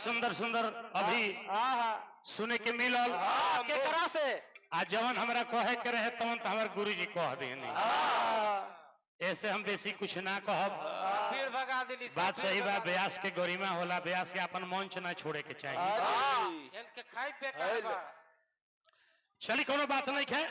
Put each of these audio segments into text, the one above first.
सुंदर सुंदर अभी सुने के मिलल केकरा से आ जवन हमरा कहे के रहे तवन तो हमारे गुरुजी कह देनी ऐसे हम बेसी कुछ ना कहब फिर भगा देनी बात सही बा ब्यास के गरिमा होला ब्यास के अपन मंच ना छोड़े के चाहिए इनके खाई बेकार बा चली कोनो बात नहीं है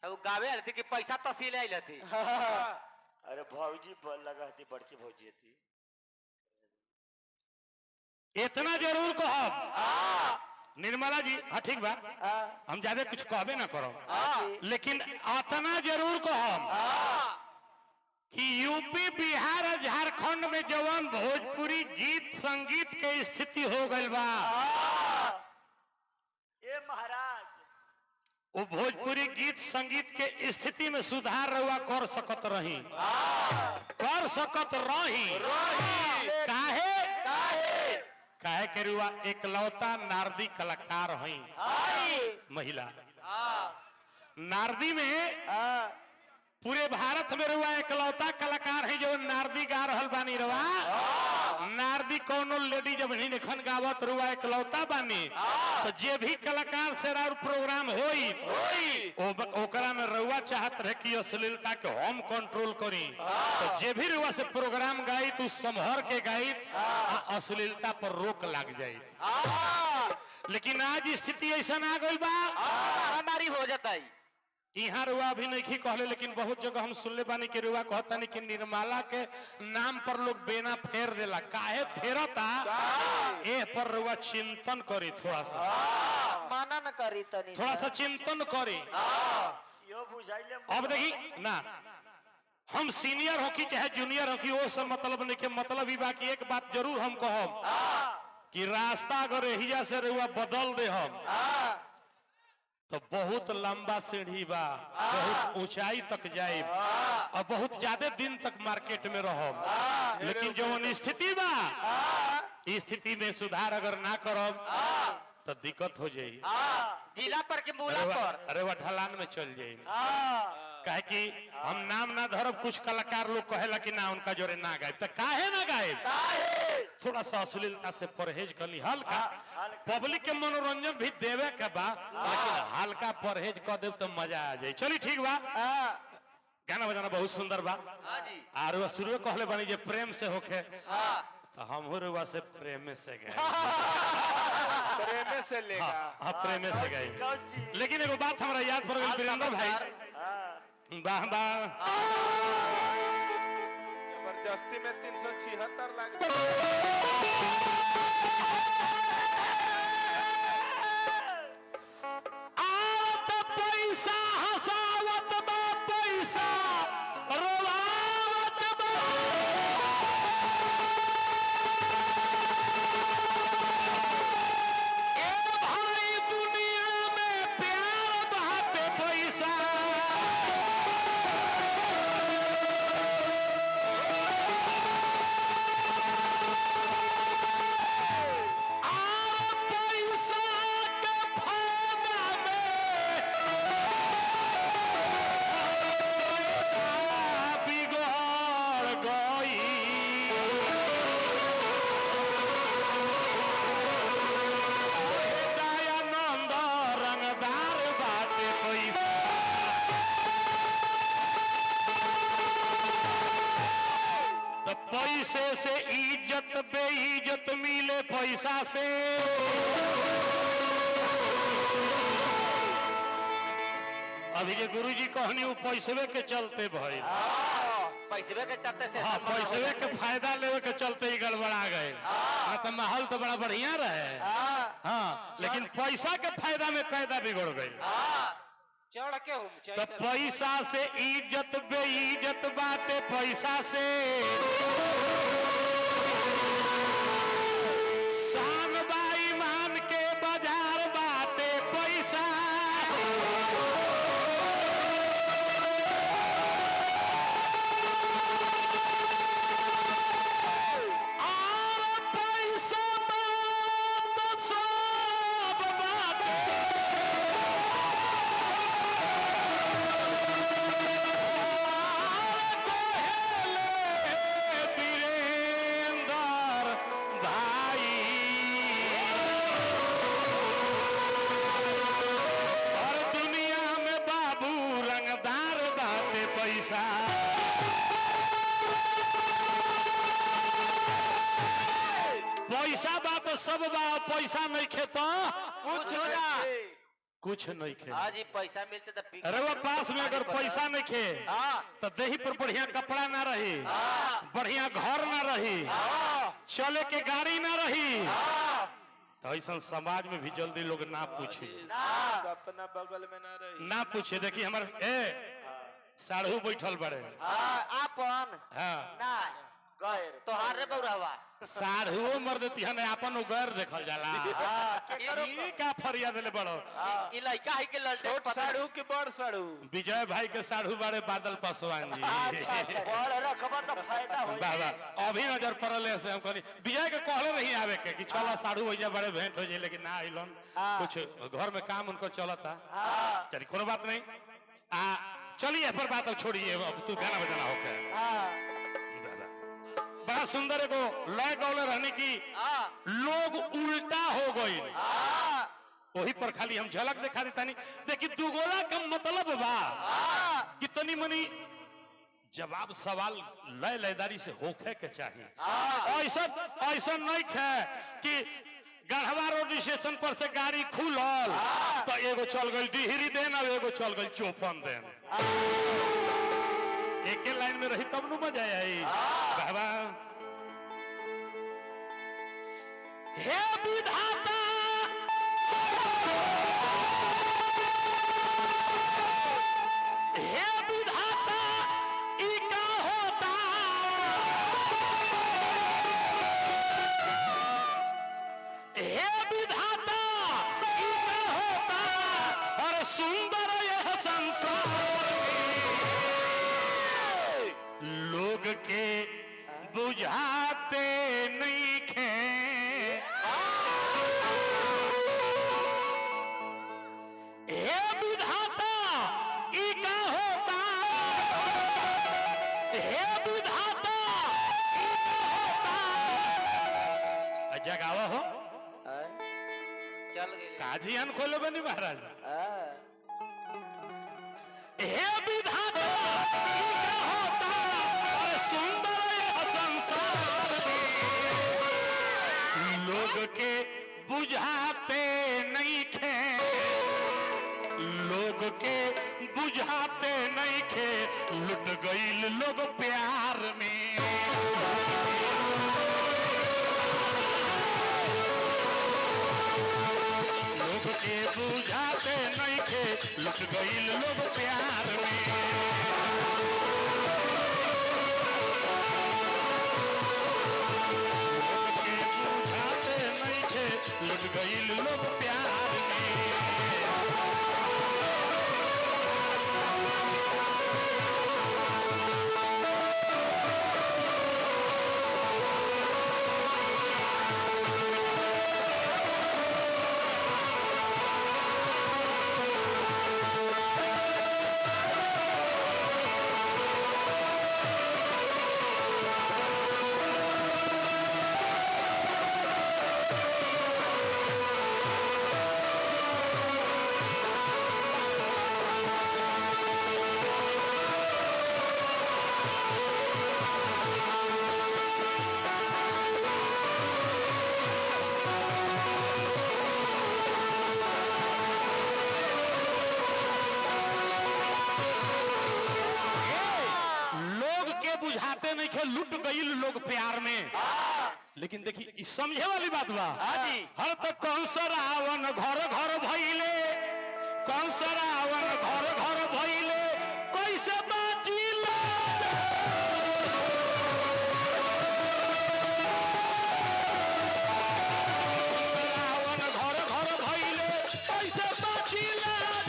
अच्छा वो गावे आती कि पैसा तहसील आइल थी अरे भौजी लगा थी बड़की भौजी थी इतना जरूर कहब निर्मला जी हाँ ठीक बा हम ज्यादा कुछ कहबे ना करो लेकिन इतना जरूर कहब कि यूपी बिहार झारखंड में जवान भोजपुरी गीत संगीत के स्थिति हो गई बा ए महाराज वो भोजपुरी गीत संगीत के स्थिति में सुधार रहुआ कर सकत रही काहे काहे के रुआ एकलौता नारदी कलाकार हई महिला नारदी में पूरे भारत में रुआ एकलौता कलाकार है जो नारदी गा रहल बानी रुआ नारदी कोनो लेडी जब निखन गावत रुआ एकलौता बानी तो जे भी कलाकार से प्रोग्राम होई ओकरा में रुआ चाहत रहे कि अश्लीलता के हम कंट्रोल करी तो जे भी रुआ से प्रोग्राम गाई तो संभर के गाई अश्लीलता पर रोक लग जाई लेकिन आज स्थिति ऐसा आ गई बा नारी हो जाता है यहाँ रुआ भी नहीं कहले लेकिन बहुत जगह हम सुनले बानी के रुआ कहता नहीं कि निर्मला के नाम पर लोग बेना फेर देला काहे फेरता ए पर रुआ चिंतन करी थोड़ा सा माना न करी तनी थोड़ा सा चिंतन करी यो बुझाइले अब देखी ना हम सीनियर हो कि चाहे जूनियर हो कि वो सब मतलब नहीं के मतलब ही बाकी एक बात जरूर हम कहब कि रास्ता अगर एहिजा से रुआ बदल दे हम तो बहुत लंबा सीढ़ी बा बहुत ऊंचाई तक जाए और बहुत ज्यादा दिन तक मार्केट में रहो लेकिन जो स्थिति बा स्थिति में सुधार अगर ना करो तो दिक्कत हो जाये जिला पर के मूला पर अरे वह ढलान में चल जाये कहे कि हम नाम ना धरब कुछ कलाकार लोग कहेला कि ना उनका जोरे ना गायब तो काहे ना गायब थोड़ा सा अश्लीलता से परहेज करनी हल्का पब्लिक के मनोरंजन भी देवे के बा लेकिन हल्का परहेज कर दे तो मजा आ जाए चली ठीक बा गाना बजाना बहुत सुंदर बा और शुरू कहले बनी जे प्रेम से होके तो हम रुआ से प्रेम से गए प्रेम से लेगा हाँ प्रेम से गए लेकिन एगो बात हमारा याद पड़ गई वीरेंद्र भाई वाह वाह जबरदस्ती में 376 लाख आवत पैसा हसावत बा पैसा रोवावत बा ए भाई दुनिया में प्यार बाटे पैसा पैसे से इज्जत बेइज्जत मिले पैसा से अभी जो गुरुजी कहनी वो पैसवे के चलते भाई पैसे के चलते से हाँ पैसवे के फायदा लेवे के चलते ही गड़बड़ा गए ना तो माहौल तो बड़ा बढ़िया रहे हाँ लेकिन पैसा के फायदा में कायदा बिगड़ गई चढ़ के तो पैसा से इज्जत बेइज्जत बाटे पैसा से शान बाई मान के बाजार बाटे पैसा और पैसा बात सब बाटे बीरे पैसा बा तो सब बा, पैसा नहीं खे तो कुछ ना कुछ नहीं खे। हाँ जी पैसा मिलते तो अरे वो पास में अगर पैसा नहीं खे तो देही पर बढ़िया कपड़ा ना रही, बढ़िया घर ना रही, चले के गाड़ी ना रही, तो ऐसा समाज में भी जल्दी लोग ना पूछे, अपना बगल में ना रही ना पूछे। देखिए हमारे साढ़ू बैठल बड़े आपन हाँ ना गैर तोहार रे बौरावा साढ़ू मर देती है ना अपन उगर देखल जाला। ई का फरियाद ले बड़ो ई लइका है के लड़ते साड़ू के बड़ साड़ू विजय भाई के साढ़ू बड़े बादल पासवान जी। बड़ रखबा तो फायदा होई। बाबा अभी नजर पड़ल से हम कहनी विजय के कहले नहीं आवे के कि चलो साढ़ू भैया बड़े भेंट हो जाए, लेकिन ना आइलन, कुछ घर में काम उनको चलता। चलिए कोनो बात नहीं, चलिए पर बात अब छोड़िए, अब तू गाना बजाना होके। बड़ा सुंदर एगो लय गौले रहने की लोग उल्टा हो गई, वही पर खाली हम झलक दिखा देता नहीं। देखिए दुगोला का मतलब बा कितनी मनी जवाब सवाल लय लयदारी से होखे के चाहिए। ऐसा ऐसा नहीं है कि गढ़वा रोड स्टेशन पर से गाड़ी खुलल तो एगो चल गई डिहरी देन और एगो चल गई चौपन देन, एक लाइन में रही तब नु मजा आई। बाबा हे विधाता हे विधाता ई का होता, हे विधाता ई का होता, और सुंदर यह संसार लोग के बुझाते नहीं खे। हे विधाता ई का होता, हे विधाता ई का होता। जगावा हो चल गई काजी अन खोले बनी महाराज। हे विधाता ई का होता, और सुंदर यह संसार लोग के बुझाते नहीं खे, लोग के बुझाते नहीं खे, लुट गईल लोग प्यार में। लोग के बुझाते नहीं खे, लुट गईल लोग प्यार में। लुट गई लोग प्यार में। लुट गई लोग प्यार में। लेकिन देखिए इस समझे वाली बात बा, हर तक कौन सा रावण घर घर भइले, कौन सा रावण घर घर भइले, कैसे बाची रावण घर घर भइले, कैसे बाची लाज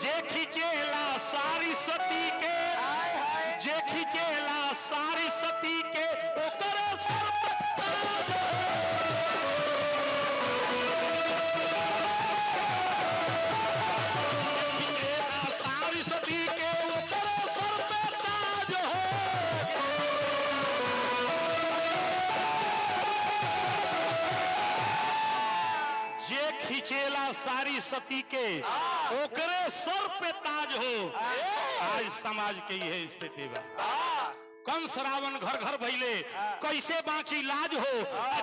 जे खिचेला सारी सती के, जे खिचेला सारी सती के ओकर सर पर ताज खिचेला सारी सती के ओकर सर पर ताज हो। खींचेला सारी सती के ओकरे सर पे ताज हो। आज समाज के यह स्थिति बा। कंस रावण घर घर भइले कैसे बाँची लाज हो।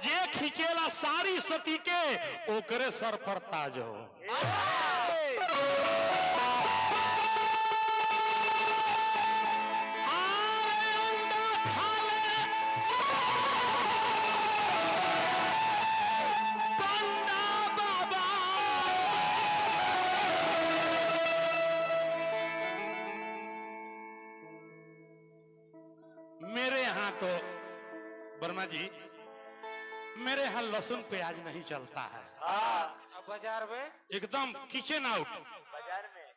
जे खींचेला सारी सती के ओकरे सर पर ताज हो। मेरे यहाँ तो वर्मा जी मेरे यहाँ लहसुन प्याज नहीं चलता है। बाजार में एकदम किचन आउट। बाजार में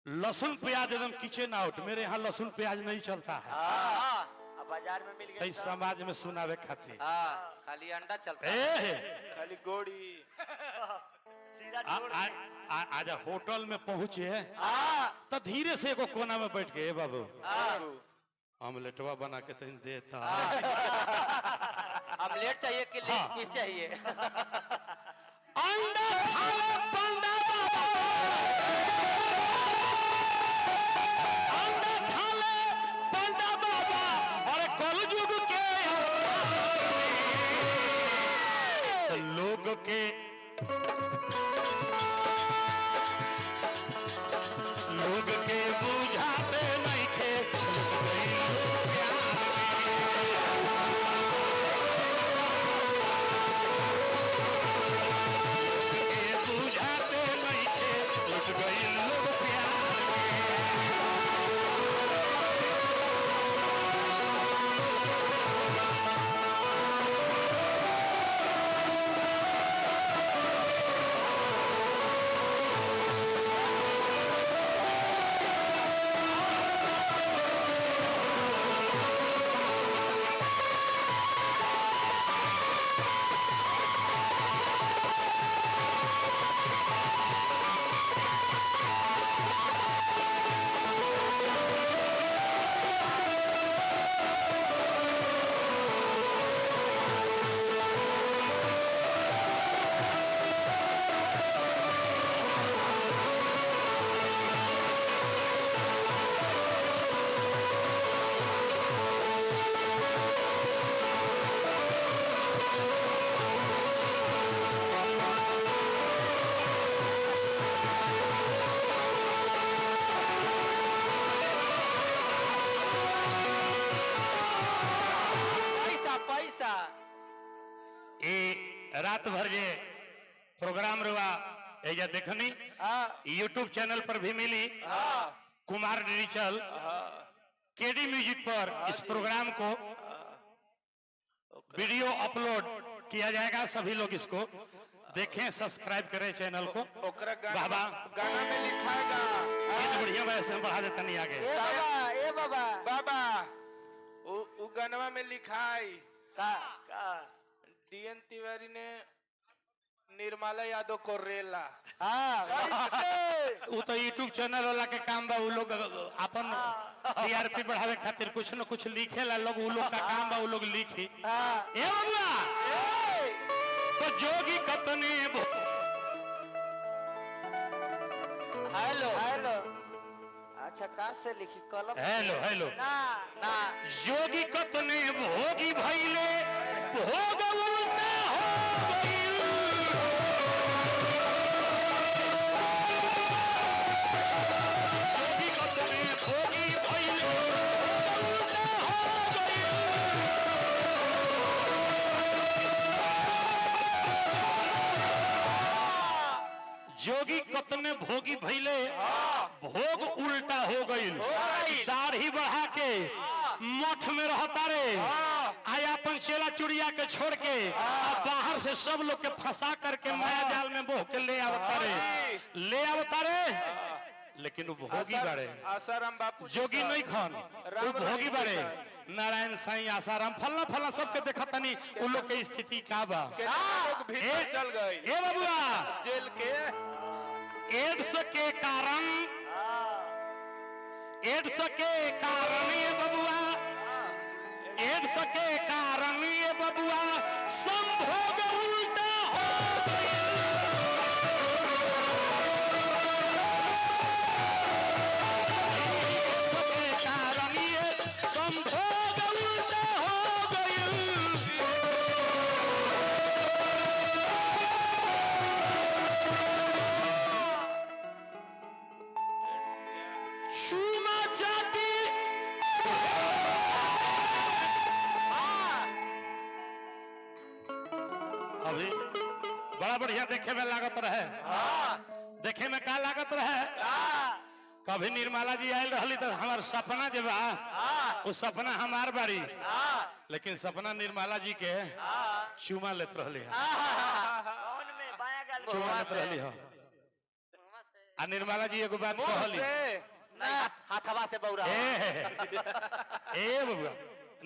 लहसुन प्याज एकदम किचन आउट। मेरे यहाँ लहसुन प्याज नहीं चलता है। अब बाजार में मिल गया इस समाज में सुनावे खातिर खाली अंडा चलता है। खाली गोड़ी सीधा छोड़ आज होटल में पहुंचे तो धीरे से एगो कोना में बैठ गए बाबू ऑमलेटवा बना के तीन देता। ऑमलेट चाहिए कि लेग पीस चाहिए? अंडा खा ले पंडा बाबा, अंडा खा ले पंडा बाबा। और कलयुग के लोग के बुझाते नहीं थे बुझाते नहीं थे उठ गई लोग प्यार रात भर जे प्रोग्राम रुआ एजा देखनी यूट्यूब चैनल पर भी मिली। कुमार डिजिटल केडी म्यूजिक पर इस प्रोग्राम को वीडियो अपलोड किया जाएगा। सभी लोग इसको देखें, सब्सक्राइब करें चैनल को। बाबा गाना में लिखाएगा ये तो बढ़िया वैसे हम बढ़ा देता नहीं आगे। ए बाबा बाबा वो गानवा में लिखाई का डीएन तिवारी ने निर्मला यादव को रेला। वो तो यूट्यूब चैनल वाला के काम बा। वो लोग अपन टीआरपी बढ़ावे खातिर कुछ न कुछ लिखेला लोग। वो लोग का काम बा, वो लोग लिखी। ए बबुआ तो जोगी कतने हेलो हेलो अच्छा का से लिखी कलम हेलो हेलो ना जोगी कतने भोगी भइले भोग उल्टा हो गइल। जोगी कतने भोगी भइले उल्टा हो गइल। जोगी कतने भोगी भइले भोग उल्टा हो गइल। दाढ़ी बढ़ा के मठ में रहता रे आया अपन चेला चुड़िया के छोड़ के बाहर से सब लोग के फंसा करके माया जाल में बोह के ले आवता रे। लेकिन वो भोगी बारे आसाराम बापू जोगी नहीं खान वो भोगी बारे। नारायण साईं आसाराम फल्ला फल्ला सबके देखा तनी उन लोग के स्थिति का बा। लोग भीतर चल गए ए बबुआ जेल के एड्स के कारण ये बबुआ एड्स के कारण ये बबुआ संभोग उल्टा हो गया। बड़ा बढ़िया देखे में लागत रहे। देखे में का लागत रहे? कभी निर्मला जी आयल रही तो हमार सपना जे बा वो सपना हमार बारी, लेकिन सपना निर्मला जी के चुमा लेत रहली है, कौन में बाया गाल में? चुमा लेत रहली है। आ निर्मला जी एगो बात कहली, हाथवा से बौरा ए बबुआ,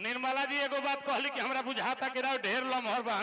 निर्मला जी एगो बात कहली कि हमरा बुझाता कि ढेर लमहर बा।